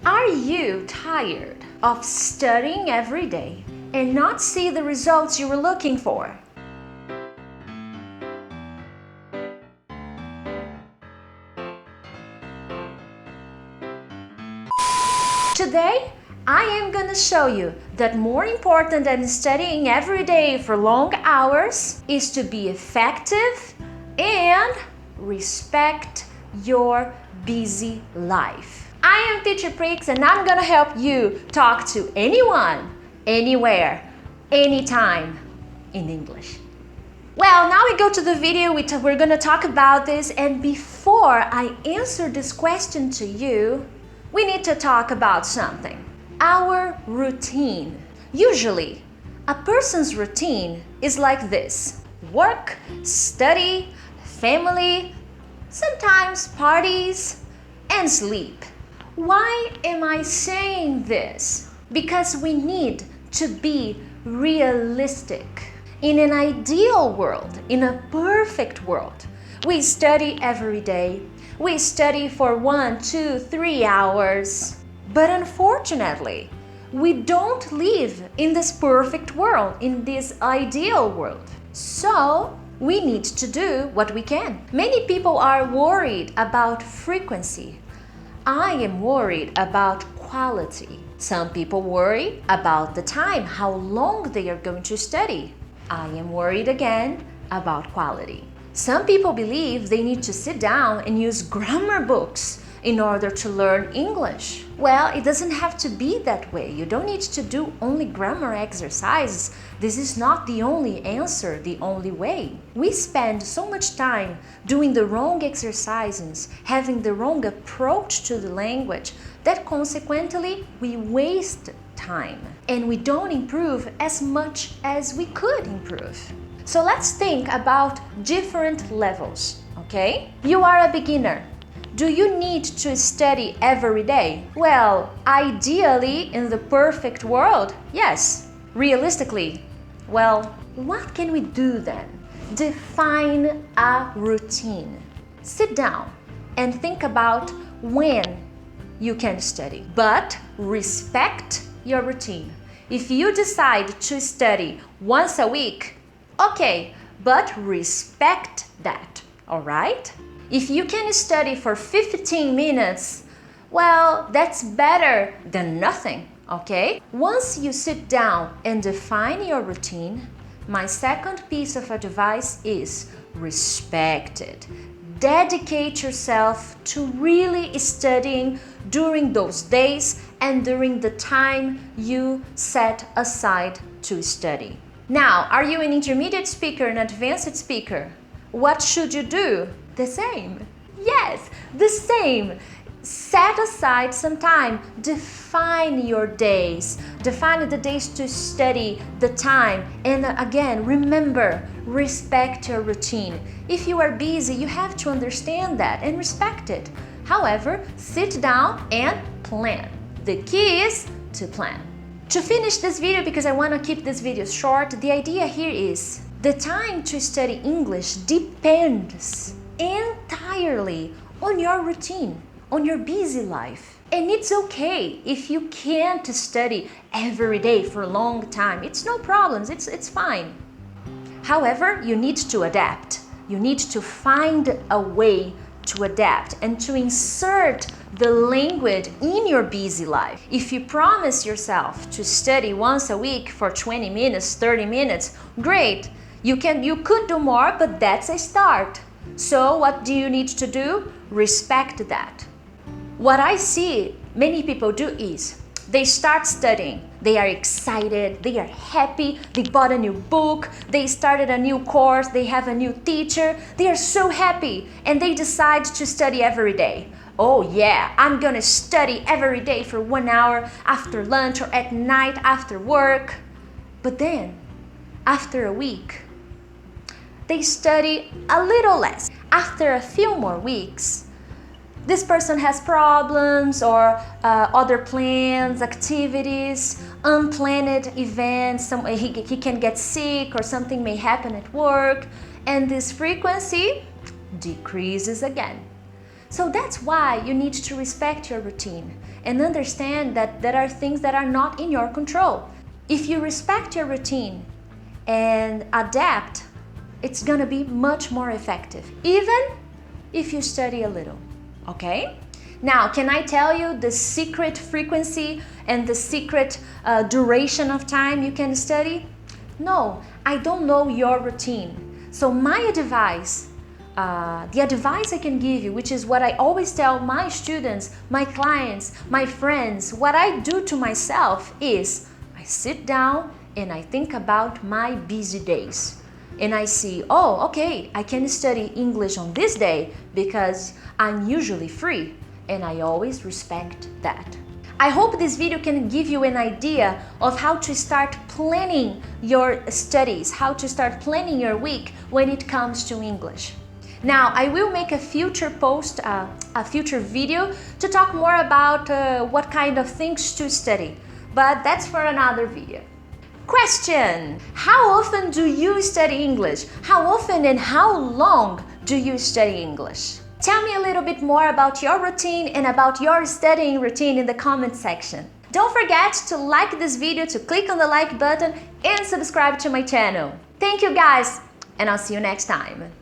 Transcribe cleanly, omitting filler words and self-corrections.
Are you tired of studying every day and not see the results you were looking for? Today, I am going to show you that more important than studying every day for long hours is to be effective and respect your busy life. I am Teacher Prix and I'm going to help you talk to anyone, anywhere, anytime in English. Well, now we go to the video, we're going to talk about this, and before I answer this question to you, we need to talk about something. Our routine. Usually, a person's routine is like this: work, study, family, sometimes parties, and sleep. Why am I saying this? Because we need to be realistic. In an ideal world, in a perfect world, we study every day. We study for 1, 2, 3 hours. But unfortunately, we don't live in this perfect world, in this ideal world. So, we need to do what we can. Many people are worried about frequency. I am worried about quality. Some people worry about the time, how long they are going to study. I am worried again about quality. Some people believe they need to sit down and use grammar books in order to learn English. Well, it doesn't have to be that way. You don't need to do only grammar exercises. This is not the only answer, the only way. We spend so much time doing the wrong exercises, having the wrong approach to the language, that consequently we waste time and we don't improve as much as we could improve. So let's think about different levels, okay? You are a beginner. Do you need to study every day? Well, ideally, in the perfect world, yes. Realistically, well, what can we do then? Define a routine. Sit down and think about when you can study, but respect your routine. If you decide to study once a week, okay, but respect that, all right? If you can study for 15 minutes, well, that's better than nothing, okay? Once you sit down and define your routine, my second piece of advice is respect it. Dedicate yourself to really studying during those days and during the time you set aside to study. Now, are you an intermediate speaker, an advanced speaker? What should you do? The same. Yes, the same. Set aside some time. Define your days. Define the days to study, the time. And again, remember, respect your routine. If you are busy, you have to understand that and respect it. However, sit down and plan. The key is to plan. To finish this video, because I want to keep this video short, the idea here is the time to study English depends entirely on your routine, on your busy life. And it's okay if you can't study every day for a long time. It's no problems, it's fine. However, you need to adapt. You need to find a way to adapt and to insert the language in your busy life. If you promise yourself to study once a week for 20 minutes, 30 minutes, great. You could do more, but that's a start. So what do you need to do? Respect that. What I see many people do is they start studying. They are excited, they are happy, they bought a new book, they started a new course, they have a new teacher. They are so happy and they decide to study every day. Oh yeah, I'm gonna study every day for 1 hour after lunch or at night after work. But then, after a week, they study a little less. After a few more weeks, this person has problems or other plans, activities, unplanned events. He can get sick or something may happen at work, and this frequency decreases again. So that's why you need to respect your routine and understand that there are things that are not in your control. If you respect your routine and adapt, it's gonna be much more effective, even if you study a little, okay? Now, can I tell you the secret frequency and the secret duration of time you can study? No, I don't know your routine. So my advice, the advice I can give you, which is what I always tell my students, my clients, my friends, what I do to myself is I sit down and I think about my busy days. And I see, oh, okay, I can study English on this day because I'm usually free. And I always respect that. I hope this video can give you an idea of how to start planning your studies, how to start planning your week when it comes to English. Now, I will make a future post, a future video to talk more about what kind of things to study, but that's for another video. Question: how often do you study English? How often and how long do you study English? Tell me a little bit more about your routine and about your studying routine in the comment section. Don't forget to like this video, to click on the like button and subscribe to my channel. Thank you guys, and I'll see you next time.